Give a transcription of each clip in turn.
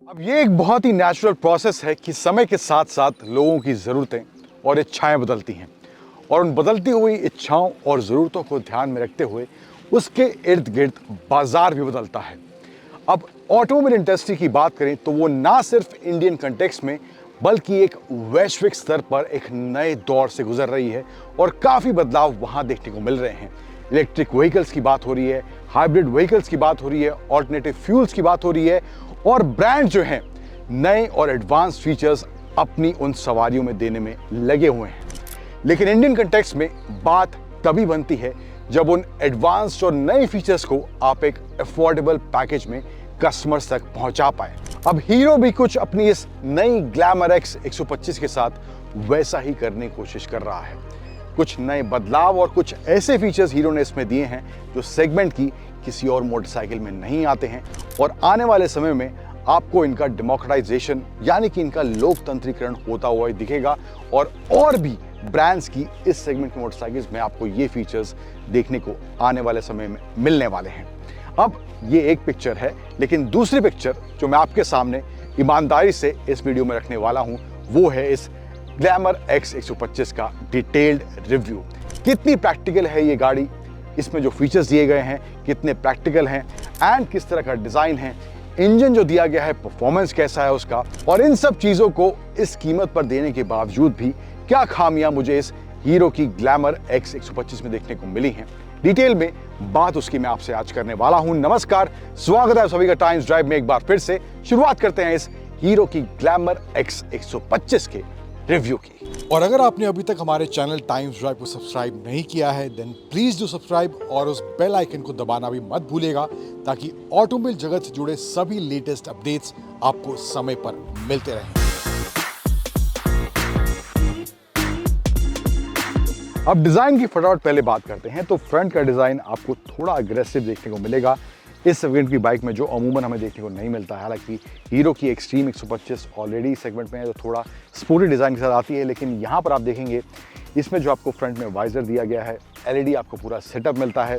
अब ये एक बहुत ही नेचुरल प्रोसेस है कि समय के साथ साथ लोगों की ज़रूरतें और इच्छाएं बदलती हैं और उन बदलती हुई इच्छाओं और ज़रूरतों को ध्यान में रखते हुए उसके इर्द गिर्द बाजार भी बदलता है। अब ऑटोमोबाइल इंडस्ट्री की बात करें तो वो ना सिर्फ इंडियन कंटेक्स्ट में बल्कि एक वैश्विक स्तर पर एक नए दौर से गुजर रही है और काफ़ी बदलाव वहाँ देखने को मिल रहे हैं। इलेक्ट्रिक व्हीकल्स की बात हो रही है, हाइब्रिड व्हीकल्स की बात हो रही है, ऑल्टरनेटिव फ्यूल्स की बात हो रही है और ब्रांड जो हैं नए और एडवांस फीचर्स अपनी उन सवारियों में देने में लगे हुए हैं। लेकिन इंडियन कंटेक्स्ट में बात तभी बनती है जब उन एडवांस्ड और नए फीचर्स को आप एक अफोर्डेबल पैकेज में कस्टमर्स तक पहुंचा पाए। अब हीरो भी कुछ अपनी इस नई ग्लैमर एक्स 125 के साथ वैसा ही करने की कोशिश कर रहा है। कुछ नए बदलाव और कुछ ऐसे फीचर्स हीरो ने इसमें दिए हैं जो सेगमेंट की किसी और मोटरसाइकिल में नहीं आते हैं और आने वाले समय में आपको इनका डेमोक्रेटाइजेशन यानी कि इनका लोकतंत्रीकरण होता हुआ दिखेगा और भी ब्रांड्स की इस सेगमेंट की मोटरसाइकिल्स में आपको ये फीचर्स देखने को आने वाले समय में मिलने वाले हैं। अब ये एक पिक्चर है, लेकिन दूसरी पिक्चर जो मैं आपके सामने ईमानदारी से इस वीडियो में रखने वाला हूं वो है इस ग्लैमर एक्स 125 का डिटेल्ड रिव्यू। कितनी प्रैक्टिकल है ये गाड़ी, इसमें जो फीचर्स दिए गए हैं कितने प्रैक्टिकल हैं एंड किस तरह का डिज़ाइन है, इंजन जो दिया गया है परफॉर्मेंस कैसा है उसका, और इन सब चीज़ों को इस कीमत पर देने के बावजूद भी क्या खामियां मुझे इस हीरो की ग्लैमर एक्स 125 में देखने को मिली हैं, डिटेल में बात उसकी मैं आपसे आज करने वाला हूं। नमस्कार, स्वागत है आप सभी का टाइम्स ड्राइव में। एक बार फिर से शुरुआत करते हैं इस हीरो की ग्लैमर एक्स 125 के रिव्यू की। और अगर आपने अभी तक हमारे चैनल टाइम्स ड्राइव को सब्सक्राइब नहीं किया है देन प्लीज डू सब्सक्राइब और उस बेल आइकन को दबाना भी मत भूलिएगा ताकि ऑटोमोबाइल जगत से जुड़े सभी लेटेस्ट अपडेट्स आपको समय पर मिलते रहें। अब डिज़ाइन की फटाफट पहले बात करते हैं तो फ्रंट का डिज़ाइन आपको थोड़ा अग्रेसिव देखने को मिलेगा इस सेगमेंट की बाइक में, जो अमूमन हमें देखने को नहीं मिलता है। हालांकि हीरो की एक्सट्रीम 125 ऑलरेडी इस सेगमेंट में है, जो थोड़ा स्पोर्टी डिज़ाइन के साथ आती है, लेकिन यहाँ पर आप देखेंगे इसमें जो आपको फ्रंट में वाइजर दिया गया है, एलईडी आपको पूरा सेटअप मिलता है।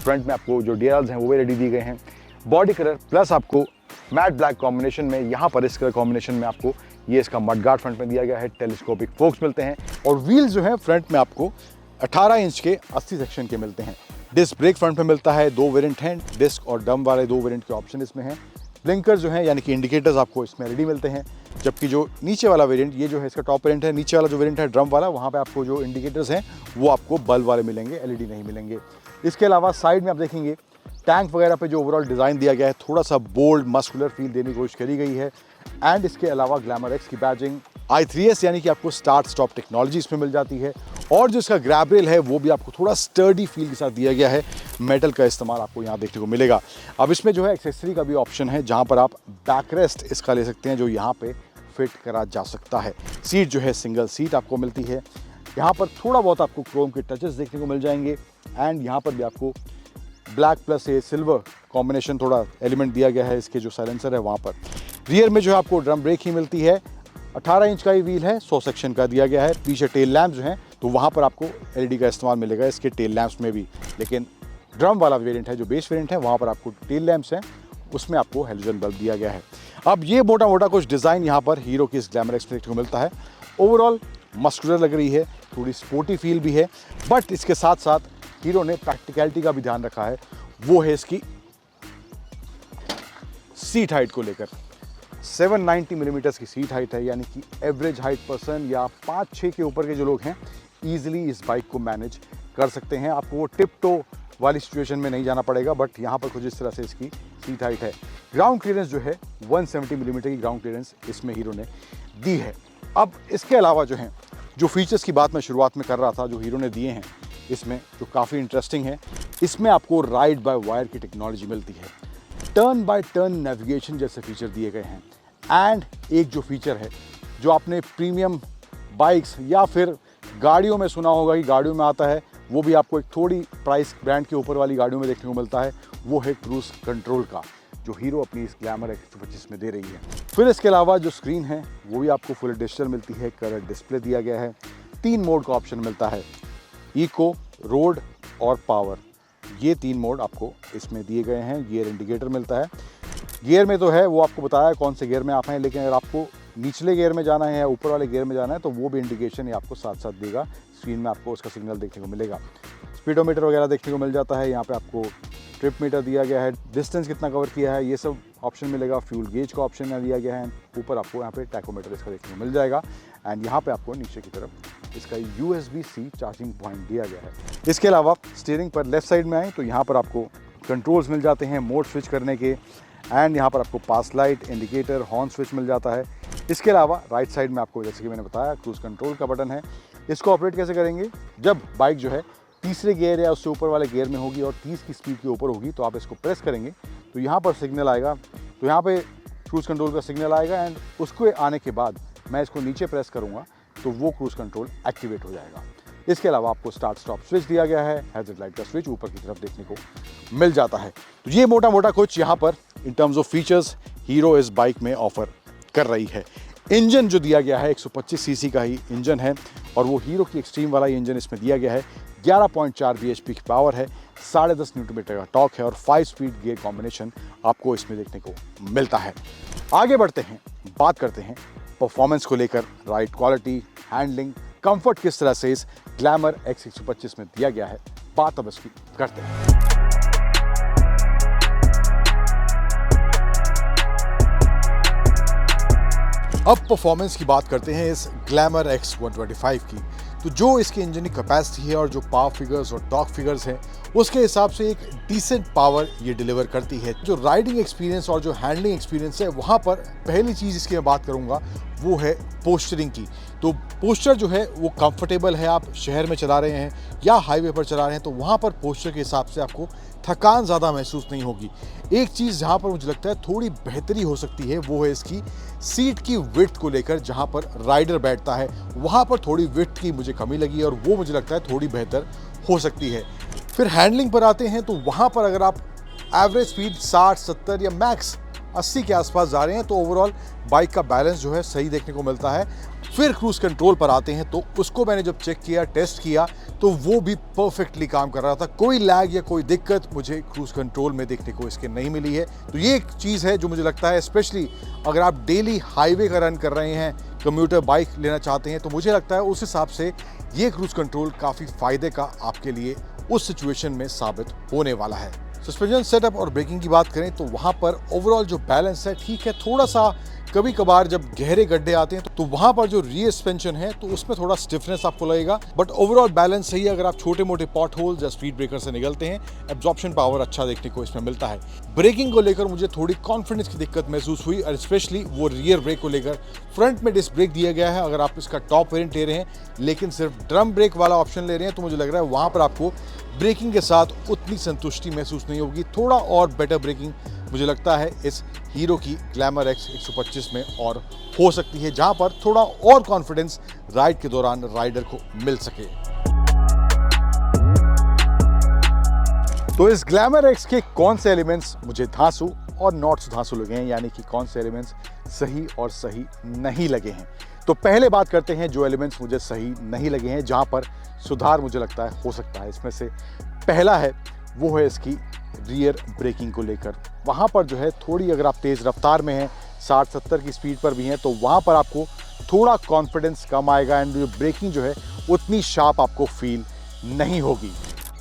फ्रंट में आपको जो डीआरएल्स हैं वो भी रेडी दिए गए हैं। बॉडी कलर प्लस आपको मैट ब्लैक कॉम्बिनेशन में, यहाँ पर इस कलर कॉम्बिनेशन में आपको ये इसका मडगार्ड फ्रंट में दिया गया है। टेलीस्कोपिक फोक्स मिलते हैं और व्हील्स जो हैं फ्रंट में आपको 18 इंच के 80 सेक्शन के मिलते हैं। डिस्क ब्रेक फ्रंट में मिलता है, 2 वेरिएंट हैं, डिस्क और डम वाले 2 वेरिएंट के ऑप्शन इसमें हैं। ब्लिंकर जो है यानी कि इंडिकेटर्स आपको इसमें रेडी मिलते हैं, जबकि जो नीचे वाला वेरिएंट ये जो है इसका टॉप वेरिएंट है, नीचे वाला जो वेरिएंट है ड्रम वाला, वहाँ पे आपको जो इंडिकेटर्स हैं वो आपको बल्ब वाले मिलेंगे, एलईडी नहीं मिलेंगे। इसके अलावा साइड में आप देखेंगे टैंक वगैरह पे जो ओवरऑल डिज़ाइन दिया गया है थोड़ा सा बोल्ड मस्कुलर फील देने की कोशिश करी गई है। एंड इसके अलावा ग्लैमर एक्स की बैजिंग i3s यानी कि आपको स्टार्ट स्टॉप टेक्नोलॉजी इसमें मिल जाती है और जो इसका ग्रैब रेल है वो भी आपको थोड़ा स्टर्डी फील के साथ दिया गया है। मेटल का इस्तेमाल आपको यहाँ देखने को मिलेगा। अब इसमें जो है एक्सेसरी का भी ऑप्शन है जहाँ पर आप बैकरेस्ट इसका ले सकते हैं जो यहाँ पे फिट करा जा सकता है। सीट जो है सिंगल सीट आपको मिलती है। यहाँ पर थोड़ा बहुत आपको क्रोम के टचेस देखने को मिल जाएंगे एंड यहाँ पर भी आपको ब्लैक प्लस ये सिल्वर कॉम्बिनेशन थोड़ा एलिमेंट दिया गया है इसके जो साइलेंसर है वहाँ पर। रियर में जो है आपको ड्रम ब्रेक ही मिलती है। 18 इंच का ही व्हील है, 100 सेक्शन का दिया गया है। पीछे टेल लैंप जो हैं तो वहाँ पर आपको एलईडी का इस्तेमाल मिलेगा इसके टेल लैंप्स में भी, लेकिन ड्रम वाला वेरिएंट है जो बेस वेरिएंट है वहाँ पर आपको टेल लैंप्स हैं, उसमें आपको हेलोजन बल्ब दिया गया है। अब ये मोटा मोटा कुछ डिज़ाइन यहाँ पर हीरो की इस ग्लैमर एक्स को मिलता है। ओवरऑल मस्कुलर लग रही है, थोड़ी स्पोर्टी फील भी है, बट इसके साथ साथ हीरो ने प्रैक्टिकलिटी का भी ध्यान रखा है, वो है इसकी सीट हाइट को लेकर। 790 मिलीमीटर की सीट हाइट है, यानी कि एवरेज हाइट पर्सन या 5-6 के ऊपर के जो लोग हैं ईजिली इस बाइक को मैनेज कर सकते हैं। आपको वो टिप टो वाली सिचुएशन में नहीं जाना पड़ेगा, बट यहाँ पर कुछ इस तरह से इसकी सीट हाइट है। ग्राउंड क्लियरेंस जो है 170 मिलीमीटर की ग्राउंड क्लियरेंस इसमें हीरो ने दी है। अब इसके अलावा जो है जो फीचर्स की बात मैं शुरुआत में कर रहा था जो हीरो ने दिए हैं इसमें जो काफ़ी इंटरेस्टिंग है, इसमें आपको राइड बाय वायर की टेक्नोलॉजी मिलती है। टर्न बाय टर्न नेविगेशन जैसे फीचर दिए गए हैं एंड एक जो फीचर है जो आपने प्रीमियम बाइक्स या फिर गाड़ियों में सुना होगा कि गाड़ियों में आता है, वो भी आपको एक थोड़ी प्राइस ब्रांड के ऊपर वाली गाड़ियों में देखने को मिलता है, वो है क्रूज कंट्रोल का, जो हीरो अपनी इस ग्लैमर एक्स 125 में दे रही है। फिर इसके अलावा जो स्क्रीन है वो भी आपको फुल डिजिटल मिलती है, कलर डिस्प्ले दिया गया है। 3 मोड का ऑप्शन मिलता है, इको, रोड और पावर। ये 3 मोड आपको इसमें दिए गए हैं। गियर इंडिकेटर मिलता है। गियर में तो है, वो आपको बताया कौन से गियर में आप हैं, लेकिन अगर आपको निचले गियर में जाना है या ऊपर वाले गियर में जाना है तो वो भी इंडिकेशन ये आपको साथ साथ देगा। स्क्रीन में आपको उसका सिग्नल देखने को मिलेगा। स्पीडोमीटर वगैरह देखने को मिल जाता है। यहाँ पे आपको ट्रिप मीटर दिया गया है, डिस्टेंस कितना कवर किया है ये सब ऑप्शन मिलेगा। फ्यूल गेज का ऑप्शन यहाँ दिया गया है। ऊपर आपको यहाँ पे टैकोमीटर इसका देखने को मिल जाएगा। एंड यहाँ पे आपको नीचे की तरफ इसका USB-C चार्जिंग पॉइंट दिया गया है। इसके अलावा स्टीयरिंग पर लेफ्ट साइड में आए तो यहाँ पर आपको कंट्रोल्स मिल जाते हैं मोड स्विच करने के। एंड यहाँ पर आपको पास लाइट, इंडिकेटर, हॉर्न स्विच मिल जाता है। इसके अलावा राइट साइड में आपको, जैसे कि मैंने बताया, क्रूज कंट्रोल का बटन है। इसको ऑपरेट कैसे करेंगे, जब बाइक जो है तीसरे गियर या उससे ऊपर वाले गियर में होगी और 30 की स्पीड के ऊपर होगी तो आप इसको प्रेस करेंगे तो यहाँ पर सिग्नल आएगा। तो यहाँ पे क्रूज कंट्रोल का सिग्नल आएगा एंड उसको आने के बाद मैं इसको नीचे प्रेस करूँगा तो वो क्रूज कंट्रोल एक्टिवेट हो जाएगा। इसके अलावा आपको स्टार्ट स्टॉप स्विच दिया गया है। हेडलाइट लाइट का स्विच ऊपर की तरफ देखने को मिल जाता है। तो ये मोटा मोटा कुछ यहाँ पर in terms of features hero इस बाइक में ऑफर कर रही है। इंजन जो दिया गया है 125 सीसी का ही इंजन है और वो हीरो की एक्सट्रीम वाला इंजन इसमें दिया गया है। 11.4 bhp की पावर है, 10.5 Nm का टॉर्क है और 5 स्पीड गियर कॉम्बिनेशन आपको इसमें देखने को मिलता है। आगे बढ़ते हैं, बात करते हैं परफॉर्मेंस को लेकर। राइड क्वालिटी, हैंडलिंग, कंफर्ट किस तरह से इस ग्लैमर X 125 में दिया गया है, बात अब इसकी करते हैं। अब परफॉर्मेंस की बात करते हैं इस ग्लैमर X 125 की। तो जो इसकी इंजन की कैपेसिटी है और जो पावर फिगर्स और टॉर्क फिगर्स हैं उसके हिसाब से एक डिसेंट पावर ये डिलीवर करती है। जो राइडिंग एक्सपीरियंस और जो हैंडलिंग एक्सपीरियंस है वहाँ पर पहली चीज़ इसकी मैं बात करूँगा वो है पोस्चरिंग की। तो पोस्चर जो है वो कंफर्टेबल है। आप शहर में चला रहे हैं या हाईवे पर चला रहे हैं तो वहाँ पर पोस्चर के हिसाब से आपको थकान ज़्यादा महसूस नहीं होगी। एक चीज़ जहाँ पर मुझे लगता है थोड़ी बेहतरी हो सकती है वो है इसकी सीट की विड्थ को लेकर। जहाँ पर राइडर बैठता है वहाँ पर थोड़ी विड्थ की मुझे कमी लगी और वो मुझे लगता है थोड़ी बेहतर हो सकती है। फिर हैंडलिंग पर आते हैं तो वहाँ पर अगर आप एवरेज स्पीड 60, 70 या मैक्स 80 के आसपास जा रहे हैं तो ओवरऑल बाइक का बैलेंस जो है सही देखने को मिलता है। फिर क्रूज कंट्रोल पर आते हैं तो उसको मैंने जब चेक किया, टेस्ट किया तो वो भी परफेक्टली काम कर रहा था। कोई लैग या कोई दिक्कत मुझे क्रूज कंट्रोल में देखने को इसके नहीं मिली है। तो ये एक चीज़ है जो मुझे लगता है स्पेशली अगर आप डेली हाईवे का रन कर रहे हैं, कम्यूटर बाइक लेना चाहते हैं तो मुझे लगता है उस हिसाब से ये क्रूज कंट्रोल काफ़ी फ़ायदे का आपके लिए उस सिचुएशन में साबित होने वाला है। सस्पेंशन सेटअप और ब्रेकिंग की बात करें तो वहाँ पर ओवरऑल जो बैलेंस है ठीक है। थोड़ा सा कभी कभार जब गहरे गड्ढे आते हैं तो वहाँ पर जो रियर सस्पेंशन है तो उसमें थोड़ा स्टिफनेस आपको लगेगा, बट ओवरऑल बैलेंस सही है। अगर आप छोटे मोटे पॉट होल्स या स्पीड ब्रेकर से निकलते हैं, एब्जॉर्प्शन पावर अच्छा देखने को इसमें मिलता है। ब्रेकिंग को लेकर मुझे थोड़ी कॉन्फिडेंस की दिक्कत महसूस हुई और स्पेशली वो रियर ब्रेक को लेकर। फ्रंट में डिस्क ब्रेक दिया गया है अगर आप इसका टॉप वेरिएंट ले रहे हैं, लेकिन सिर्फ ड्रम ब्रेक वाला ऑप्शन ले रहे हैं तो मुझे लग रहा है वहाँ पर आपको ब्रेकिंग के साथ उतनी संतुष्टि महसूस नहीं होगी। थोड़ा और बेटर ब्रेकिंग मुझे लगता है इस हीरो की ग्लैमर X 125 में और हो सकती है, जहां पर थोड़ा और कॉन्फिडेंस राइड के दौरान राइडर को मिल सके। तो इस ग्लैमर X के कौन से एलिमेंट्स मुझे धांसू और नॉट सुधांसू लगे हैं, यानी कि कौन से एलिमेंट्स सही और सही नहीं लगे हैं। तो पहले बात करते हैं जो एलिमेंट्स मुझे सही नहीं लगे हैं, जहां पर सुधार मुझे लगता है हो सकता है। इसमें से पहला है वो है इसकी रियर ब्रेकिंग को लेकर। वहाँ पर जो है थोड़ी, अगर आप तेज़ रफ्तार में हैं, 60-70 की स्पीड पर भी हैं, तो वहाँ पर आपको थोड़ा कॉन्फिडेंस कम आएगा एंड ब्रेकिंग जो है उतनी शार्प आपको फील नहीं होगी।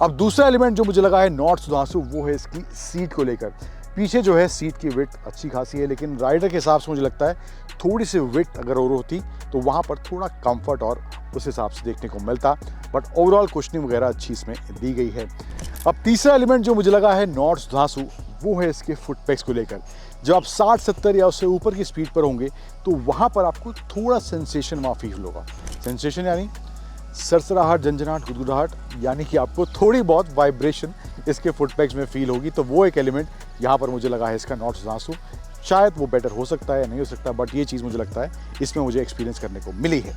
अब दूसरा एलिमेंट जो मुझे लगा है नॉट सुधांसू वो है इसकी सीट को लेकर। पीछे जो है सीट की विड्थ अच्छी खासी है, लेकिन राइडर के हिसाब से मुझे लगता है थोड़ी सी विड्थ अगर और होती तो वहाँ पर थोड़ा कंफर्ट और उस हिसाब से देखने को मिलता, बट ओवरऑल कुशनिंग वगैरह अच्छी इसमें दी गई है। अब तीसरा एलिमेंट जो मुझे लगा है नॉट सुधांसू वो है इसके फुट पेग्स को लेकर। जब आप 60-70 या उससे ऊपर की स्पीड पर होंगे तो वहाँ पर आपको थोड़ा सेंसेशन वहाँ फील होगा। सेंसेशन यानी सरसराहट, झंझनाहट, गुदगुदाहट, यानी कि आपको थोड़ी बहुत वाइब्रेशन इसके फुट पेग्स में फील होगी। तो वो एक एलिमेंट यहाँ पर मुझे लगा है इसका नॉट सुधांसू। शायद वो बेटर हो सकता है या नहीं हो सकता, बट ये चीज़ मुझे लगता है इसमें मुझे एक्सपीरियंस करने को मिली है।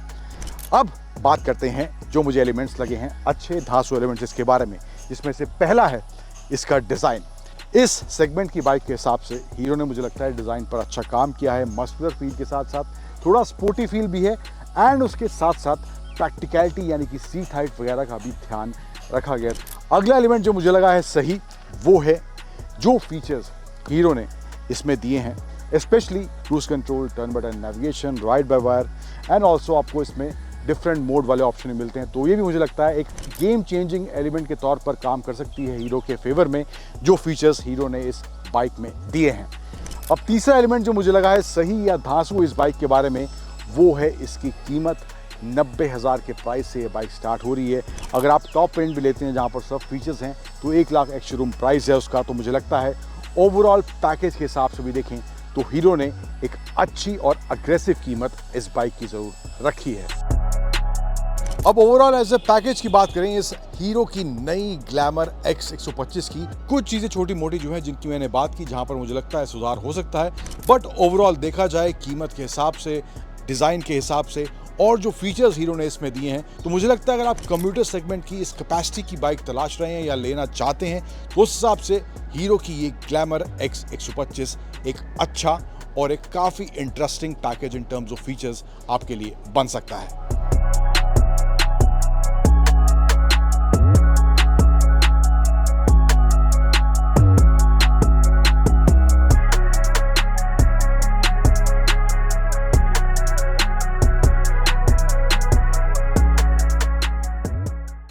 अब बात करते हैं जो मुझे एलिमेंट्स लगे हैं अच्छे धांसू एलिमेंट्स इसके बारे में, जिसमें से पहला है इसका डिज़ाइन। इस सेगमेंट की बाइक के हिसाब से हीरो ने मुझे लगता है डिज़ाइन पर अच्छा काम किया है। मस्कुलर फील के साथ साथ थोड़ा स्पोर्टी फील भी है एंड उसके साथ साथ प्रैक्टिकलिटी यानी कि सीट हाइट वगैरह का भी ध्यान रखा गया। अगला एलिमेंट जो मुझे लगा है सही वो है जो फीचर्स हीरो ने इसमें दिए हैं, specially cruise control, turn button navigation, ride by wire and also आपको इसमें डिफरेंट मोड वाले ऑप्शन मिलते हैं। तो ये भी मुझे लगता है एक गेम चेंजिंग एलिमेंट के तौर पर काम कर सकती है हीरो के फेवर में, जो फीचर्स हीरो ने इस बाइक में दिए हैं। अब तीसरा एलिमेंट जो मुझे लगा है सही या धांसू इस बाइक के बारे में, वो है इसकी कीमत। 90,000 के प्राइस से ये बाइक स्टार्ट हो रही है। अगर आप टॉप एंड भी लेते हैं जहाँ पर सब फीचर्स हैं तो 1 लाख एक्स शोरूम प्राइस है उसका। तो मुझे लगता है ओवरऑल पैकेज के हिसाब से भी देखें तो हीरो ने एक अच्छी और अग्रेसिव कीमत इस बाइक की ज़रूर रखी है। अब ओवरऑल एज ए पैकेज की बात करें इस हीरो की नई ग्लैमर X 125 की, कुछ चीज़ें छोटी मोटी जो हैं जिनकी मैंने बात की जहां पर मुझे लगता है सुधार हो सकता है, बट ओवरऑल देखा जाए कीमत के हिसाब से, डिज़ाइन के हिसाब से और जो फीचर्स हीरो ने इसमें दिए हैं, तो मुझे लगता है अगर आप कम्यूटर सेगमेंट की इस कैपेसिटी की बाइक तलाश रहे हैं या लेना चाहते हैं तो उस हिसाब से हीरो की ये ग्लैमर X 125 एक अच्छा और एक काफ़ी interesting package in terms of features आपके लिए बन सकता है।